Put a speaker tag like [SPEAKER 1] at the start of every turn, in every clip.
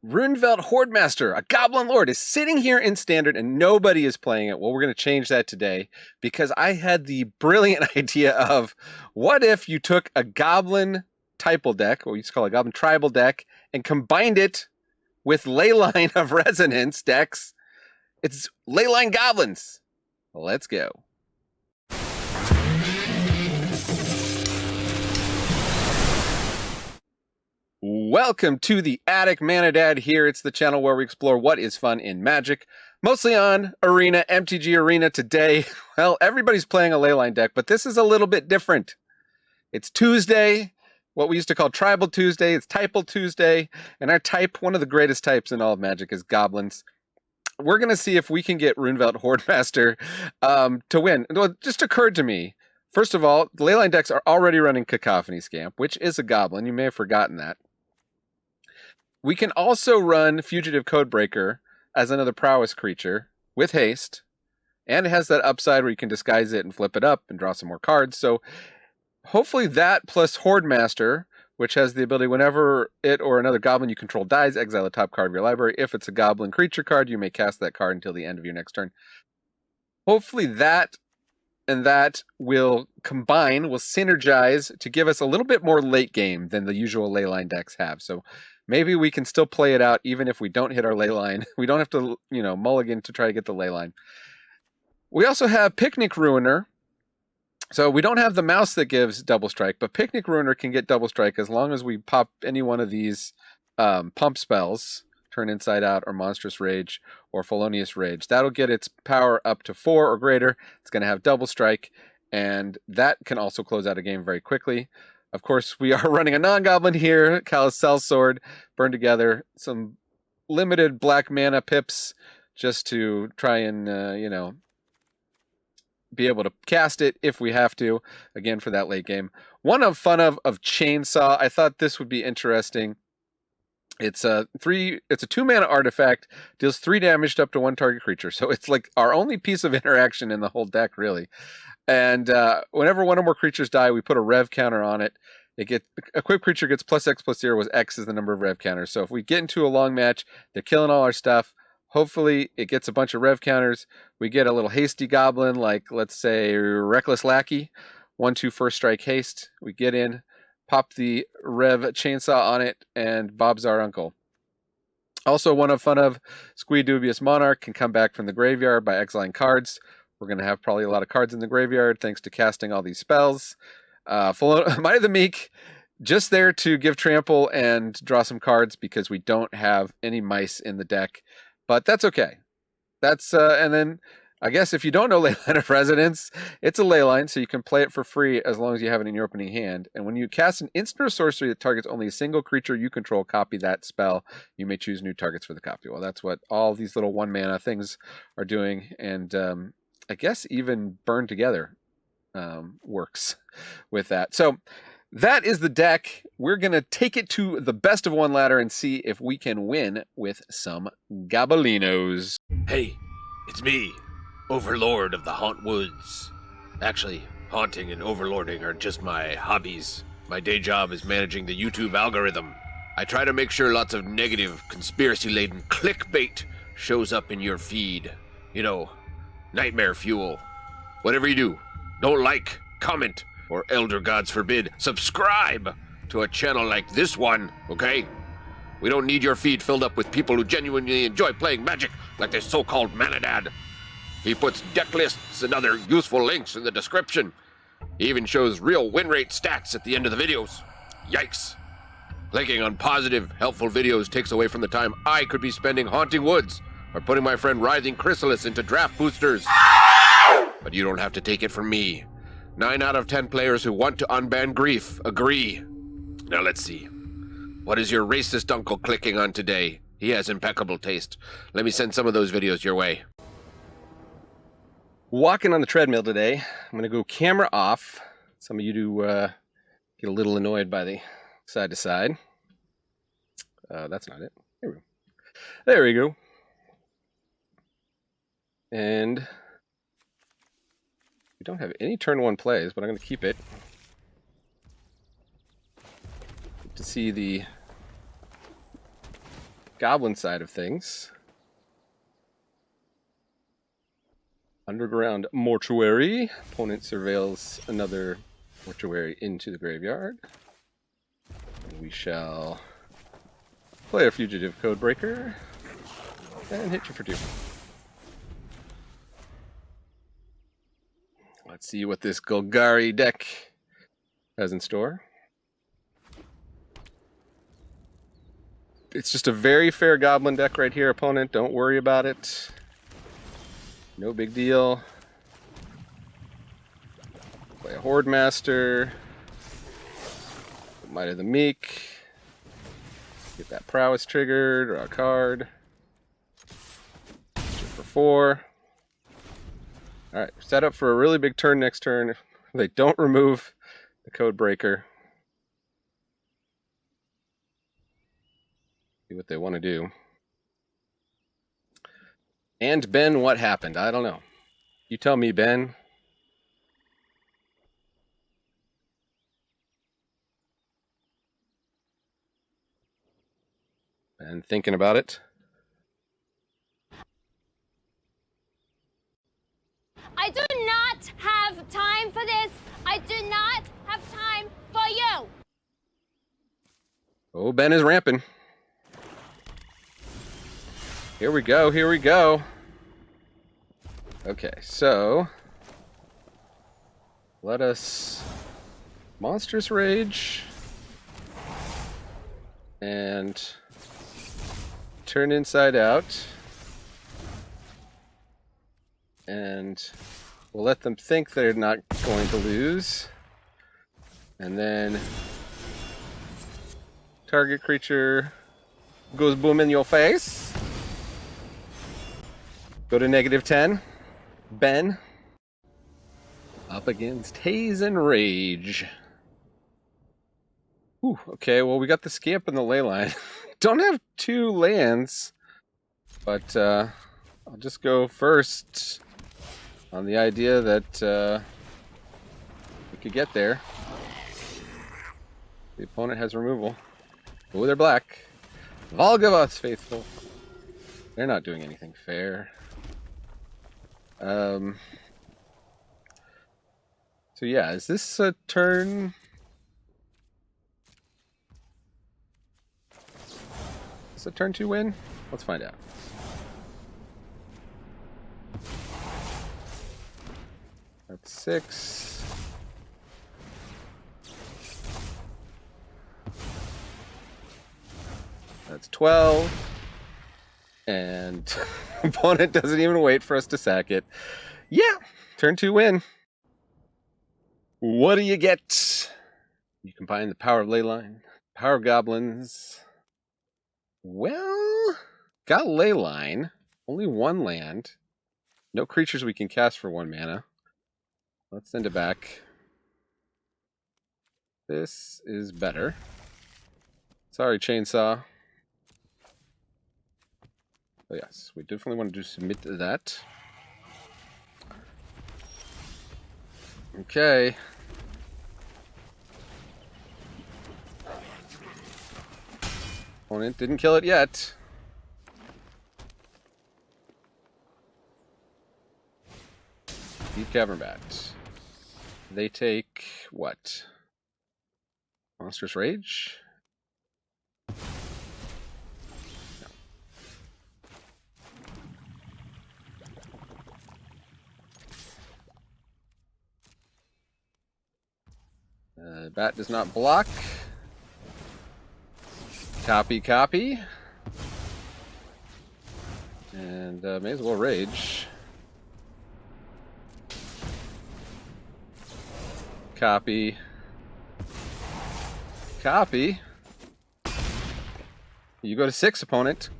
[SPEAKER 1] Rundveldt Hordemaster, a Goblin Lord, is sitting here in Standard and nobody is playing it. Well, we're going to change that today because I had the brilliant idea of what if you took a Goblin typal deck, what we used to call a Goblin tribal deck, and combined it with Leyline of Resonance decks. It's Leyline Goblins. Let's go. Welcome to the Attic Mana Dad here. It's the channel where we explore what is fun in Magic, mostly on Arena, MTG Arena today. Well, everybody's playing a Leyline deck, but this is a little bit different. It's Tuesday, what we used to call Tribal Tuesday. It's Typal Tuesday, and our type, one of the greatest types in all of Magic, is Goblins. We're going to see if we can get Rundveldt Hordemaster to win. It just occurred to me, first of all, the Leyline decks are already running Cacophony Scamp, which is a Goblin. You may have forgotten that. We can also run Fugitive Codebreaker as another prowess creature with haste, and it has that upside where you can disguise it and flip it up and draw some more cards. So hopefully that plus Hordemaster, which has the ability whenever it or another goblin you control dies, exile a top card of your library. If it's a goblin creature card, you may cast that card until the end of your next turn. Hopefully that and that will combine, will synergize to give us a little bit more late game than the usual Leyline decks have. So maybe we can still play it out even if we don't hit our Leyline. We don't have to, mulligan to try to get the Leyline. We also have Picnic Ruiner. So we don't have the mouse that gives double strike, but Picnic Ruiner can get double strike as long as we pop any one of these pump spells, Turn Inside Out or Monstrous Rage or Felonious Rage. That'll get its power up to 4 or greater. It's going to have double strike, and that can also close out a game very quickly. Of course, we are running a non-goblin here, Callous Sell-Sword, Burn Together, some limited black mana pips just to try and, be able to cast it if we have to, again, for that late game. One of Chainsaw. I thought this would be interesting. It's a 2-mana artifact, deals 3 damage to up to 1 target creature. So it's like our only piece of interaction in the whole deck, really. And whenever one or more creatures die, we put a rev counter on it. Equipped creature gets +X/+0, was X is the number of rev counters. So if we get into a long match, they're killing all our stuff. Hopefully it gets a bunch of rev counters. We get a little hasty goblin, like let's say Reckless Lackey, 1/2 first strike haste. We get in, pop the rev chainsaw on it, and Bob's our uncle. Also, one of Squee Dubious Monarch can come back from the graveyard by exiling cards. We're going to have probably a lot of cards in the graveyard thanks to casting all these spells. Might of the Meek, just there to give trample and draw some cards because we don't have any mice in the deck. But that's okay. That's and then I guess if you don't know Leyline of Resonance, it's a Leyline, so you can play it for free as long as you have it in your opening hand. And when you cast an instant or sorcery that targets only a single creature you control, copy that spell. You may choose new targets for the copy. Well, that's what all these little 1-mana things are doing. And I guess even Burn Together works with that. So that is the deck. We're going to take it to the best of 1 ladder and see if we can win with some Gobelinos.
[SPEAKER 2] Hey, it's me, Overlord of the Hauntwoods. Actually, haunting and overlording are just my hobbies. My day job is managing the YouTube algorithm. I try to make sure lots of negative, conspiracy-laden clickbait shows up in your feed. Nightmare fuel. Whatever you do, don't like, comment, or elder gods forbid, subscribe to a channel like this one, okay? We don't need your feed filled up with people who genuinely enjoy playing Magic like this so-called Mana Dad. He puts deck lists and other useful links in the description. He even shows real win rate stats at the end of the videos. Yikes. Clicking on positive, helpful videos takes away from the time I could be spending haunting woods or putting my friend Writhing Chrysalis into draft boosters. But you don't have to take it from me. 9 out of 10 players who want to unban grief agree. Now let's see. What is your racist uncle clicking on today? He has impeccable taste. Let me send some of those videos your way.
[SPEAKER 1] Walking on the treadmill today. I'm going to go camera off. Some of you do get a little annoyed by the side to side. That's not it. There we go. And we don't have any turn 1 plays, but I'm going to keep it. To see the Goblin side of things. Underground Mortuary. Opponent surveils another mortuary into the graveyard. We shall play a Fugitive Codebreaker and hit you for 2. Let's see what this Golgari deck has in store. It's just a very fair Goblin deck right here, opponent. Don't worry about it. No big deal. Play a Hordemaster. Might of the Meek. Get that Prowess triggered, draw a card. Shoot for 4. Alright, set up for a really big turn next turn. If they don't remove the Codebreaker. See what they want to do. And Ben, what happened? I don't know. You tell me, Ben. And thinking about it.
[SPEAKER 3] I do not have time for this. I do not have time for you.
[SPEAKER 1] Oh, Ben is ramping. Here we go, here we go. Okay, so let us Monstrous Rage and turn inside out, and we'll let them think they're not going to lose, and then target creature goes boom in your face. Go to -10. Ben up against Haze and Rage. Ooh, okay, well we got the Scamp and the Leyline. Don't have 2 lands, but I'll just go first on the idea that we could get there. The opponent has removal. Oh, they're black. Volgavoth's faithful. They're not doing anything fair. So yeah, is this a turn? Is it a turn 2 win? Let's find out. That's 6. That's 12. And opponent doesn't even wait for us to sack it. Yeah, turn 2 win. What do you get? You combine the power of Leyline, power of Goblins. Well, got Leyline. Only 1 land. No creatures we can cast for 1 mana. Let's send it back. This is better. Sorry, Chainsaw. Oh yes, we definitely want to submit to that. Okay. Opponent didn't kill it yet. Deep Cavern Bat. They take what? Monstrous Rage? Bat does not block. Copy, copy. And may as well rage. Copy. Copy. You go to 6, opponent.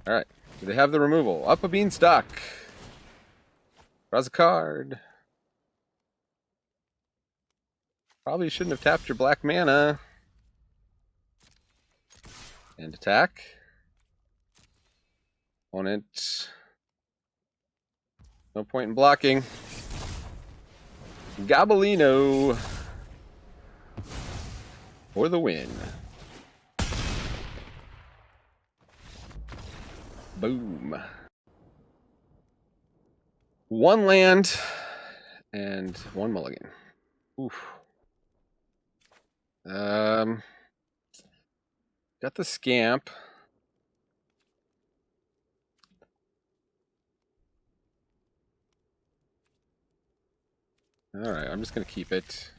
[SPEAKER 1] Alright. Do they have the removal? Up a beanstalk. Draws a card. Probably shouldn't have tapped your black mana. And attack. Opponent. No point in blocking. Goblino. For the win. Boom. One land and one mulligan. Oof. Got the Scamp. Alright, I'm just going to keep it.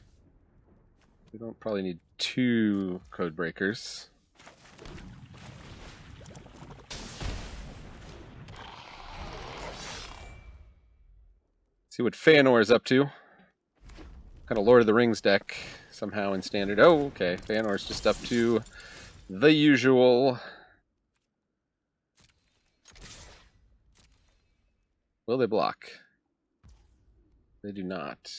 [SPEAKER 1] We don't probably need 2 code breakers. See what Feanor is up to. Got a Lord of the Rings deck somehow in Standard. Oh, okay. Feanor's just up to the usual. Will they block? They do not.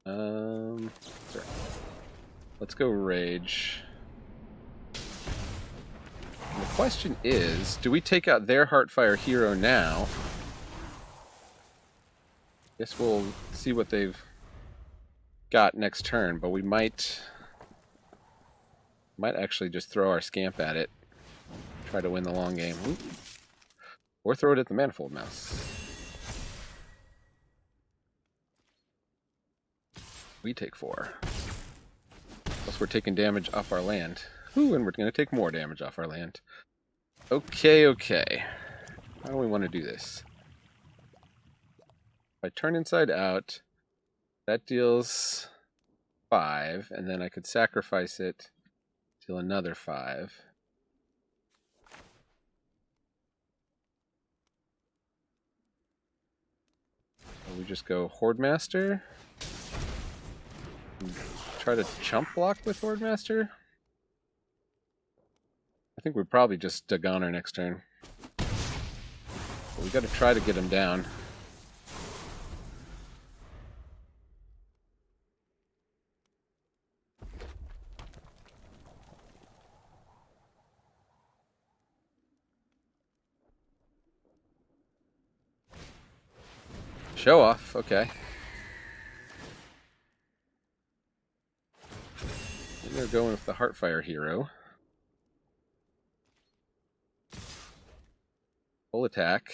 [SPEAKER 1] Sure. Let's go Rage. And the question is, do we take out their Heartfire hero now? Guess we'll see what they've got next turn, but we might actually just throw our Scamp at it. Try to win the long game. Ooh. Or throw it at the Manifold Mouse. We take 4. Plus we're taking damage off our land. Ooh, and we're going to take more damage off our land. Okay, okay. How do we want to do this? If I turn inside out, that deals 5, and then I could sacrifice it, deal another 5. So we just go Hordemaster. Try to chump block with Hordemaster. I think we're probably just Dagoner next turn. But we got to try to get him down. Show off, okay. And they're going with the Heartfire hero. Full attack.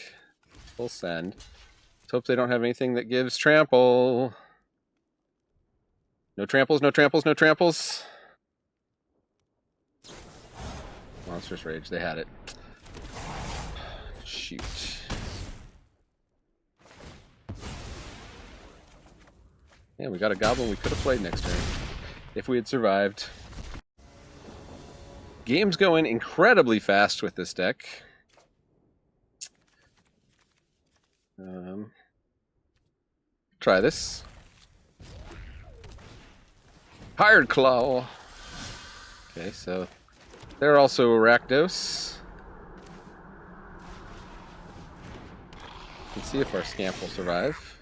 [SPEAKER 1] Full send. Let's hope they don't have anything that gives trample. No tramples, no tramples, no tramples. Monstrous Rage, they had it. Shoot. Yeah, we got a Goblin we could have played next turn if we had survived. Game's going incredibly fast with this deck. Try this. Hired Claw. Okay, so they're also Rakdos. Let's see if our Scamp will survive.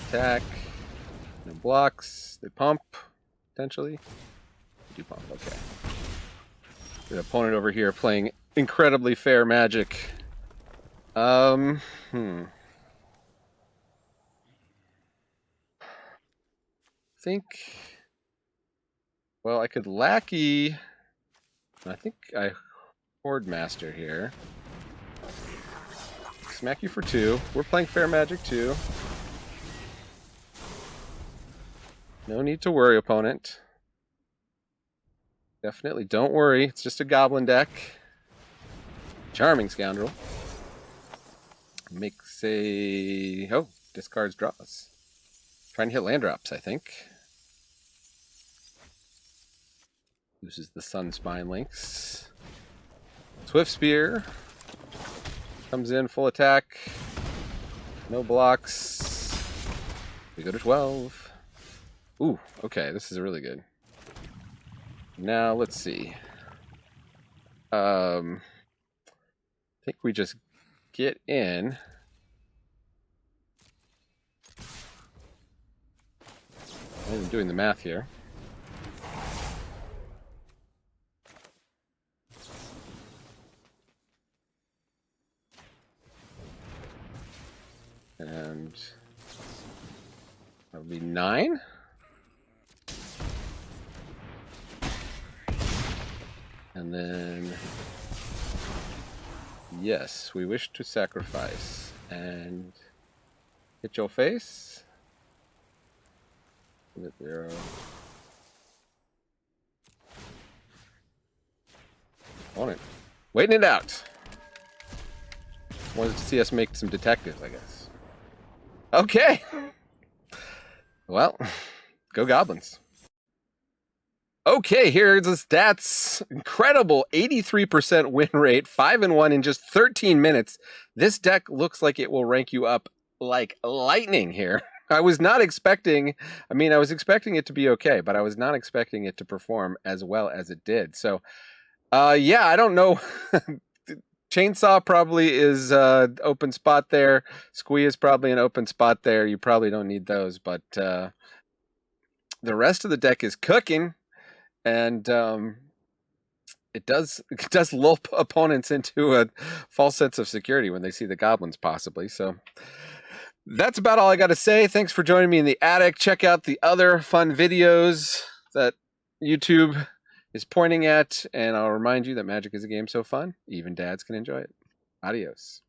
[SPEAKER 1] Attack. No blocks. They pump, potentially. They do pump, okay. The opponent over here playing incredibly fair Magic. Think. Well, I could Lackey. I think I Hordemaster here. Smack you for 2. We're playing fair Magic too. No need to worry, opponent. Definitely don't worry. It's just a Goblin deck. Charming Scoundrel. Makes a... Oh, discards draws. Trying to hit land drops, I think. Uses the Sun Spine Links. Swift Spear. Comes in full attack. No blocks. We go to 12. Ooh, okay, this is really good. Now, let's see. I think we just get in. I'm doing the math here. And that would be 9. And then, yes, we wish to sacrifice. And hit your face. Hit 0. On it. Waiting it out. Wanted to see us make some detectives, I guess. Okay. Well, go Goblins. Okay, here's the stats. Incredible 83% win rate, 5-1 in just 13 minutes. This deck looks like it will rank you up like lightning here. I was not expecting, I was expecting it to be okay, but I was not expecting it to perform as well as it did. So, yeah, I don't know. Chainsaw probably is open spot there. Squee is probably an open spot there. You probably don't need those, but the rest of the deck is cooking. And it does lull opponents into a false sense of security when they see the Goblins, possibly. So that's about all I got to say. Thanks for joining me in the attic. Check out the other fun videos that YouTube is pointing at. And I'll remind you that Magic is a game so fun, even dads can enjoy it. Adios.